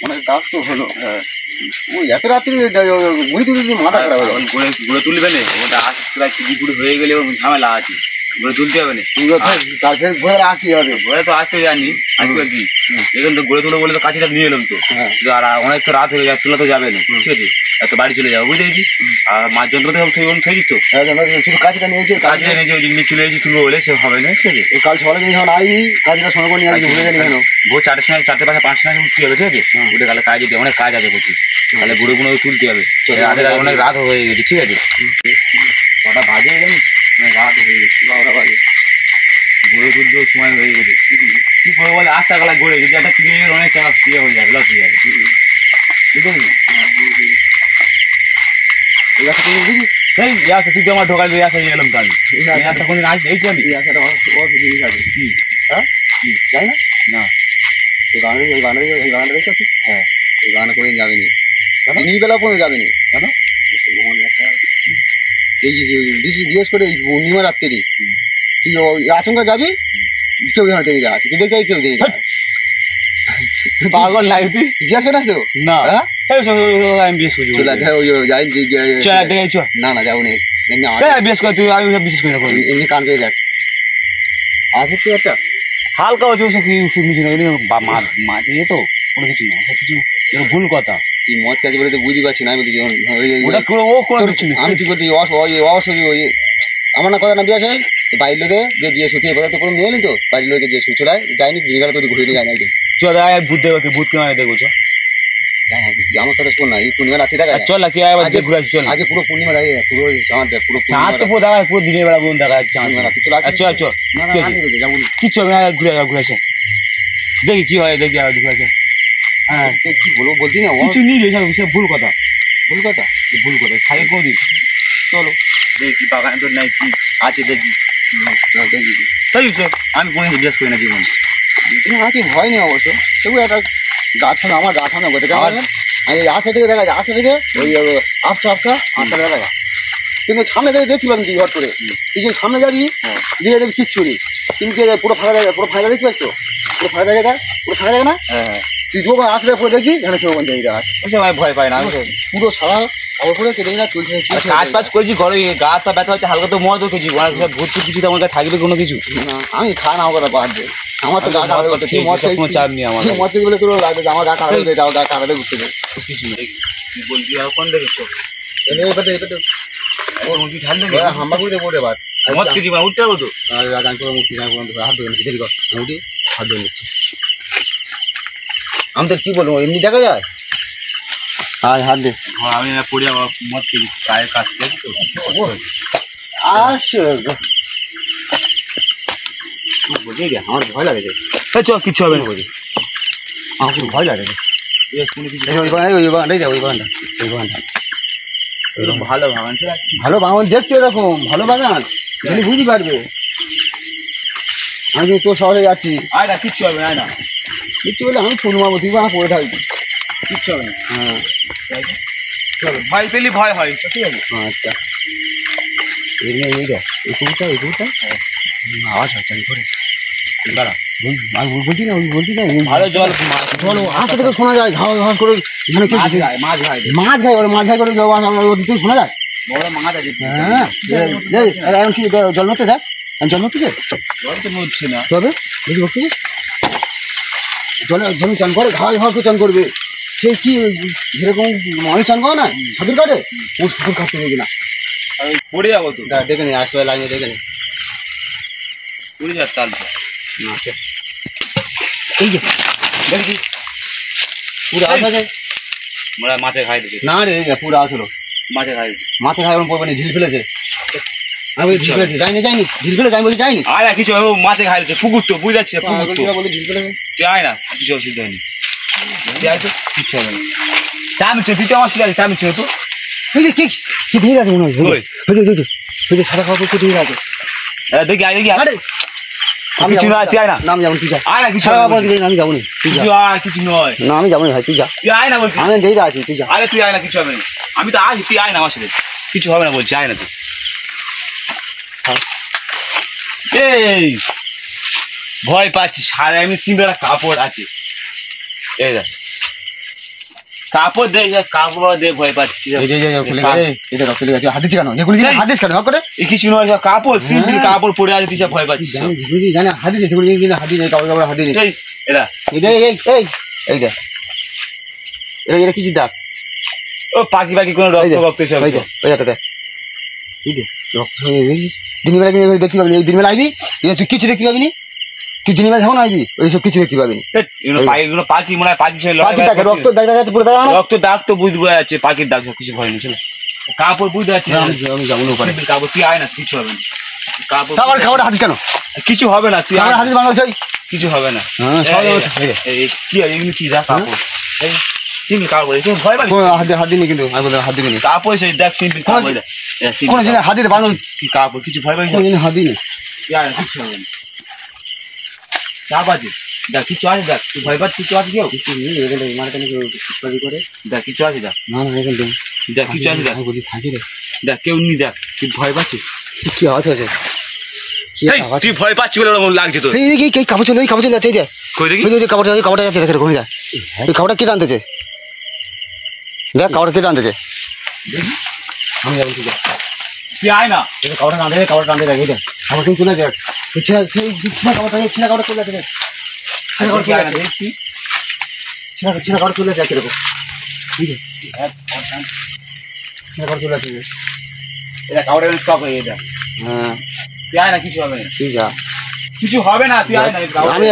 অনেক কাজ তো হলো। ওই এত রাত্রি মুড়ি তুলি মাথা খারাপ হলো। গড়ে তুলবে না, ওটা প্রায় চিড়ি হয়ে গেলে ঝামেলা আছে, গড়ে তুলতে হবে না। তার ফের ঘরে আসতে হবে, ঘরে তো আসতে জানি আসবে কি এখন তো গড়ে তুলো বলে তো কাছিটা নিয়ে এলাম তো। আর অনেক তো রাত হয়ে যাচ্ছে, তোলা তো যাবে না, ঠিক আছে? এত বাড়ি চলে যাবো, বুঝতে পেরেছি। আর মাছ যন্ত্র তো সেই তো শুধু কাজটা নিয়েছে, কাজটা নিয়ে ওই জিনিস চলে যাচ্ছি, তুলো বলে সে হবে না, ঠিক আছে? কাল সকালে যখন আইনি কাজটা সময় করে নিয়ে আসবি, ভুলে জানি কেন ভোর 4টার সময় 4টে 5টার সময় উঠতে হবে, ঠিক আছে? উঠে তাহলে কাজে অনেক কাজ আছে প্রচুর, তাহলে গুঁড়ো গুঁড়ো তুলতে হবে। রাতের অনেক রাত হয়ে গেছে, ঠিক আছে? কটা বাজে জানি, রাত হয়ে গেছে, 12টা বাজে, গড়ে তুলতেও সময় হয়ে গেছে। কি করে বলে আস্তা গলা গড়ে যদি একটা কিনে অনেক টাকা ইয়ে হয়ে যাবে, লস হয়ে যাবে, বুঝলি? তুই তো আমার ঢোকাল দিয়ে আসা গেলাম, তো আমি একটা কোনদিন আসি এই তো আমি জিনিস আছে কি? হ্যাঁ যাই না না এই গানে এই গানে এই গানটা দেখতে পাচ্ছিস? হ্যাঁ এই গানে করে যাবেনি, দিনই বেলা পর্যন্ত যাবেনি কেন? এই বিশেষ করে এই পূর্ণিমা রাত্রি তুই আচমকা যাবি, কেউ যেন দেখে যা আছে, তুই দেখে কেউ দেখে যা পাগল নাই তুই জিজ্ঞাসা করে আসতো না? আমি বিশেষ করি না না যাবো না বিশেষ করে তুই আমি বিশেষ করি না, এমনি কান পেয়ে দেখ আছে কি একটা হালকা হচ্ছে ওসব কি ওষুধ মিশে মাছ ইয়ে তো কোনো কিছু না, সব কিছু ভুল কথা। তুই মদ কাছে বলে তো বুঝতে পারছি না, আমি বলছি আমি তুই বলছি আমার না কথা না বিয়াস হয় বাড়ির লোকে যে জিজ্ঞেস করতে এবার তো প্রথম নিয়ে এলেন তো বাড়ির লোকে জিজ্ঞেস করতে চলায় যায়নি, দিনবেলা তোর ঘুরে নিয়ে যায় না চল ভূত দেখো, ভূত কেন দেখবো? আমার কথা শোন না, এই পূর্ণিমা রাত্রি দেখা চল না কি ঘুরে চল আজ পুরো পূর্ণিমা দাঁড়িয়ে পুরো পুরো দেখা পুরো দিনের বেলা বলুন দেখা যাচ্ছে চল চল কিচ্ছু হবে না, ঘুরে ঘুরে আসে দেখি কি হয়, দেখি ঘুরে আসে। হ্যাঁ কি বলবো বলছি না কিছু নিয়ে ভুল কথা, ভুল কথা ভুল কথা খাই কোনদিন। চলো দেখি বাগানে তো নাই কি আছে দেখি, তাই চল আমি কোনো জিজ্ঞেস করি না জীবন আছে, ভয় নেই অবশ্য, তবু একটা গাছ হবে আমার গাছ হবে বলতে আমি আস্তে থেকে দেখা যায়, আস্তে থেকে ওই আচ্ছা দেখা যায়, কিন্তু সামনে যাবি দেখতে পাবি তুই হট করে, তুই যে সামনে যাবি দিয়ে যাবি কিচ্ছু নেই, কিন্তু পুরো ফাঁকা জায়গা, পুরো ফাঁকা দেখতে পাচ্ছ, পুরো ফাঁকা জায়গা, পুরো ফাঁকা জায়গা না? হ্যাঁ তুই যখন আসলে পরে দেখবি এখানে কেউ জায়গা আছে, ভয় পাই না পুরো সারা খবর করে কেটে না চলছে কাজ ফাজ করছি ঘরে, গা তা ব্যথা হচ্ছে হালকা, তো মদ খেয়েছি ভূত কিছু তেমন থাকবে কোনো কিছু না, আমি খাওয়া না কথা বাদ দে, আমার তো গা খারাপ হচ্ছে, কোনো চাপ নেই আমার মদ খেয়ে বলে তোর লাগবে আমার গা খারাপ হয়ে যাও, গা খারাপ ঘুরতে দে কিছু নেই বলছি এখন দেখেছো হাম্বা করে দেবো এবার মদ খেয়েছি উঠতে পারবো তো হাত ধরে নিচ্ছি, দেরি কর উঠি হাত ধরে নিচ্ছি, আমাদের কি বলবো এমনি দেখা যায় আর হাত দে আমি পড়ে মদ খেয়েছি গায়ের কাজ করছি তো বলছি আমার ভয় লাগেছে, চল কিচ্ছু হবে না বলছি, আমার খুব ভয় লাগে ওই বাগানটা ভালো বাগান, ভালো বাগান দেখতে এরকম ভালো বাগান তুমি বুঝতে পারবে, আমি তোর শহরে যাচ্ছি আয় না কিচ্ছু হবে না, কিচ্ছু বলে আমি পূর্ণিমা তুই আমার পড়ে থাকবি কিচ্ছু হবে না। হ্যাঁ চলো ভয় পেলে ভয় হয়, ঠিক আছে? আচ্ছা এই কুকুরটা আওয়াজ হচ্ছে আমি করে দাঁড়া বলছি না বলছি না ভালো জল আস্তে থেকে শোনা যায় ঘাস ঘাস করে মাছ খাই করে শোনা যায় বড় মাছ আছে। হ্যাঁ এখন কি জল মরতে দেখ জল মরতে জল তো মরছে না তবে বুঝি বলছি জলে চান করে ঘাস ঘাস চান করবে সে কি যেরকম অনেক চান করে না সাঁতুর কাটে ও সাঁতুর কাটতে দেখি না পড়ে যাবো তো, দেখে নি আসতে লাগিয়ে দেখে নি পড়ে যার তাল আচ্ছা এই যে দেখছি পুরো আসা যায় মাছে খাই দিচ্ছে না রে পুরো আসলো মাছে খাই মাছে খাই পড়বে না ঝিল ফেলেছে আমি বলি ঝিল ফেলেছে যাইনি ঝিল ফেলে যাই বলি যাইনি আয় না কিছু মাছে খাই দিচ্ছে পুকুর তো বুঝে যাচ্ছে পুকুর তো বলি ঝিল ফেলেছে তুই আয় না কিছু অসুবিধা হয়নি, আয় তো কিচ্ছু হবে না, চা মিচ্ছে তুই তো আমার শুনে চা মিচ্ছে তো কি ধীর আছে মনে হয় সাদা খাওয়া করতে ধীর আছে দেখি আয় দেখি আরে আমি কিছু নয় তুই আয় না নাম যাবো তুই যা আয় না কিছু আমি যাবো না কিছু আয় কিছু নয় না আমি যাবো না ভাই তুই যা তুই আয় না বলছি আমি ধীরে আছি তুই যা আরে তুই আয় না কিছু হবে না, আমি তো আসি তুই আয় না আমার সাথে কিছু হবে না বলছি আয় না তুই এই ভয় পাচ্ছি সারে আমি সিম্পল কাপড় আছে এই দেখ কাপড় দে কাপড় দে ভয় পাচ্ছি হাতিস কেন যেগুলি হাতিস কেন করে কিছু নয় কাপড় সিম্পল কাপড় পরে আছে তুই ভয় পাচ্ছিস জানে হাতিস সেগুলি হাতি নেই কাপড় কাপড় হাতি নেই এরা এই দেখ এটা কিছু দেখ ও পাখি পাখি কোনো রক্ত রক্ত সব ওই দেখ এই দে রক্ত দিনের বেলা দেখতে পাবি এই দিনের বেলা আইবি তুই কিছু দেখতে পাবি নি তুই দিনের বেলা যখন আইবি ওইসব কিছু দেখতে পাবি এগুলো পাখি মনে হয় পাখি রক্ত দাগ আছে পুরো রক্ত দাগ তো বুঝতে পারা যাচ্ছে পাখির দাগ কিছু ভয় নেই চলো কাপড় বুঝতে পারছি আমি যাবো না পারে কাপড় তুই আয় না কিছু হবে না কাপড় খাবার হাতিস কেন কিছু হবে না তুই হাতিস বাংলাদেশ কিছু হবে না কি এগুলো কি দেখ কাপড় এই সিম্পল কাপড় ভয় পাবি হাত দিনি কিন্তু হাত দিবি না কাপড় সেই দেখ সিম্পল কাপড় কোন জায়গায় হাতির বাংলা কি কাপড় কিছু ভয় পাবি না হাত দিনি কিছু হবে না চাপ আছে দেখ কিছু আছে দেখ তুই ভয় পাচ্ছিস কিছু আছে কেউ করে দেখ কিছু আছে দেখ না এখন দেখ কিছু আছে দেখ বলছি থাকি রে দেখ কেউ নি দেখ তুই ভয় পাচ্ছিস কি আওয়াজ হয়েছে তুই ভয় পাচ্ছিস বলে ওরকম লাগছে তোর এই কাপড় চলে যাচ্ছে এই যে কই দেখি কাপড়টা যাচ্ছে রেখে ঘুরে যায় এই কাপড়টা কে টানতেছে দেখ কাপড়টা কে টানতেছে দেখি আমি যাবো ঠিক আছে তুই আয় না কাপড়টা টানতে দেখ এই দেখ কাপড় কিন্তু চলে যাক ছিনা কাপড়টা ছিনা কাপড় চলে যাচ্ছে ছিনা কাপড় চলে যাচ্ছে এরকম ঠিক আছে ছিনা কাপড় চলে যাচ্ছে এটা কাপড়ের স্টক হয়ে এটা হ্যাঁ তুই আয় না কিছু হবে না ঠিক আছে কিছু হবে না তুই আয় না আমি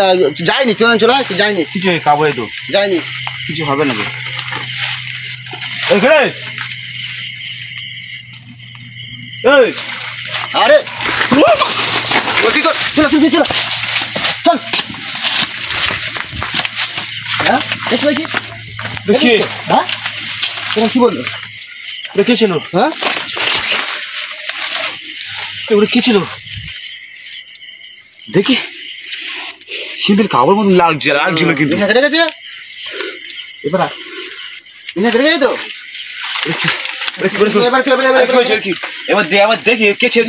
যাইনি তুই চলে তুই যাইনি কিছু কাপড়ে তো যাইনি কিছু হবে না এখানে এই আরে বলছি তো চল চল হ্যাঁ দেখতে পাইছিস দেখি হ্যাঁ তোমার কি বললো রেখেছিল হ্যাঁ ওটা কি ছিল দেখি শিল্পের কাপড় মতো লাগছিল কিন্তু কেটে গেছে এবার কেটে গেছে তো এবার দেখি কে ছিল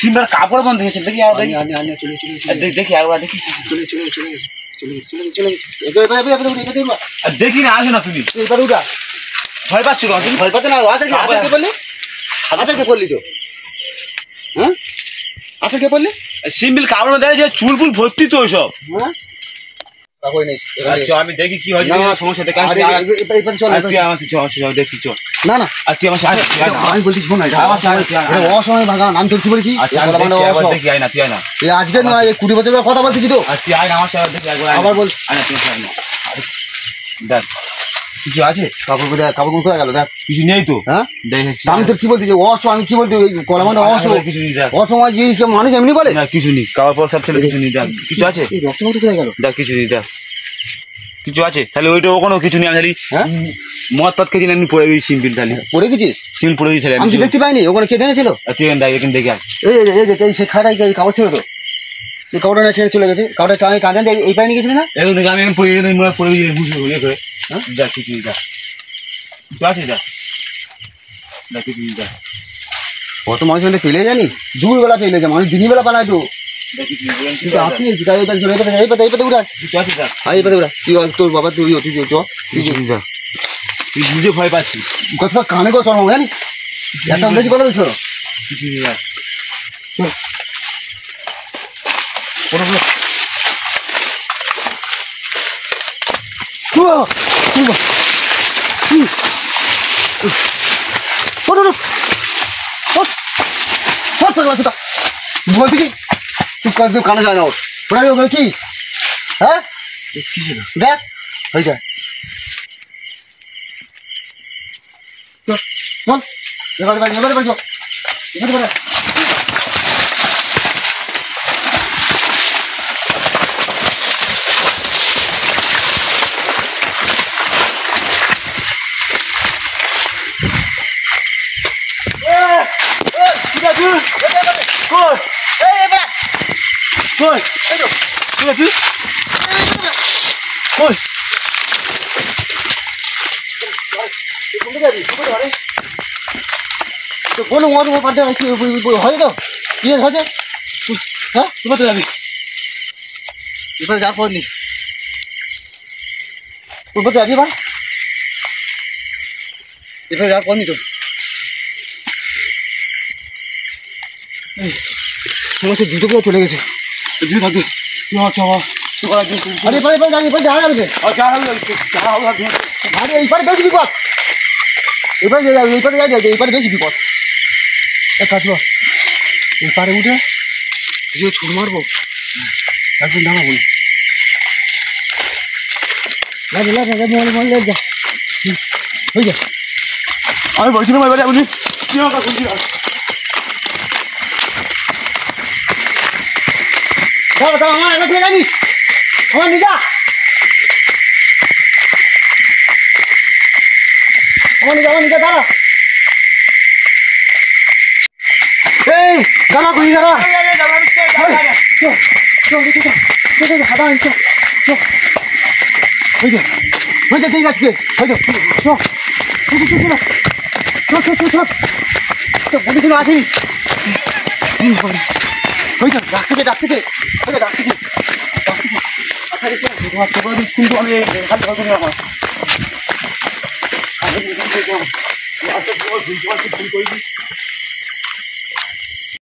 সিম্বার কাপড় বন্ধ হয়েছে দেখি দেখি একবার দেখি দেখি না আসো না তুমি এবার উঠা ভয় পাচ্ছ কেন তুমি ভয় পাচ্ছ না কে বললি কে বললি তো হ্যাঁ আচ্ছা কে বললি সিম্পল কাপড় মধ্যে যে চুল ফুল ভর্তি তো ওইসব হ্যাঁ আমি দেখি কি হয়েছে সমস্যা দেখি দেখি চল না না আর তুই আমার আমি বলছি শোন অসময় ভাঙা আমি তোর কি বলেছি দেখি আয় না তুই আয় না আজকে নয় 20 বছরের কথা বলতেছি তো আর তুই আয় না আমার সাথে দেখি আবার বল দেখ কিছু আছে কাপড় কোথায় গেল দেখ কিছু নেই তো হ্যাঁ দেখেছি আমি তোর কি বলছি আমি কি বলতে কলা মানে কিছু নেই দেখ অসময় জিনিস মানুষ এমনি বলে না কিছু নেই কাপড় পর সব ছেলে কিছু নেই দেখ কিছু আছে রক্ত কোথায় গেল দেখ কিছু নেই দেখ কিছু আছে তাহলে ওইটা ওখানেও কিছু নেই আমি খালি মদ পাত খেয়েছি আমি পড়ে গেছি সিম্পল তাহলে পড়ে গেছিস সিম্পল পড়ে গেছি আমি দেখতে পাইনি ওখানে কে জেনেছিল তুই এখানে দেখে আয় এই সে খাটাই কাপড় ছিল তো এই কাপড়টা না ছেড়ে চলে গেছে কাপড়টা টানে কাঁদান এই পাইনি গেছিলি না এখন দেখি আমি এখন পড়ে গিয়ে বুঝে ইয়ে করে দেখ কিছু নেই দেখ কিছু আছে দেখ দেখ কিছু নেই দেখ কত মানুষ পেলে জানি দুপুরবেলা পেলে যায় মানুষ দিনই বেলা পালায় তো কিছু আছে তোর বাবা তুই তুই নিজে ভয় পাচ্ছিস কথা কানে কথা জানিস একটা বেশি কথা বলছো কিছু নেই বলছি কি তুই কানে যায় না ওরা ওখানে কি হ্যাঁ কি ছিল দেখ হয়ে যায় চল এবারে বাড়ি কোনো হয় তো কি হয়েছে? হ্যাঁ কোথায় যাবি? এবার যার পর নি কোথায় যাবি এবার? এবার যার পর নি তো আমার সে জুতো করে চলে গেছে। তুই থাকবি তুই আচ্ছা আরে এবারে এবারে যাবি, এবারে যাওয়া যাবে যে। আরে এইবারে বেশি বিপদ, এবারে যাবি, এইবারে যাই যাবে, এইবারে বেশি বিপদ। এক কাজ কর, এইবারে উঠে যে ছুট মারবো একদিন দাঁড়াবো না যা হয়ে যা। আমি বলছিলাম এবারে আপনি কি আমার শুনছি আমার এবার ফিরে যাবি, আমার নিজা আমার নিজা দাঁড়া, এই দাঁড়া তুই দাঁড়া, ঠিক আছে পুলিশ আসেনি, ডাকতেছে ডাকতেছে ডাকতেছি কিন্তু আমি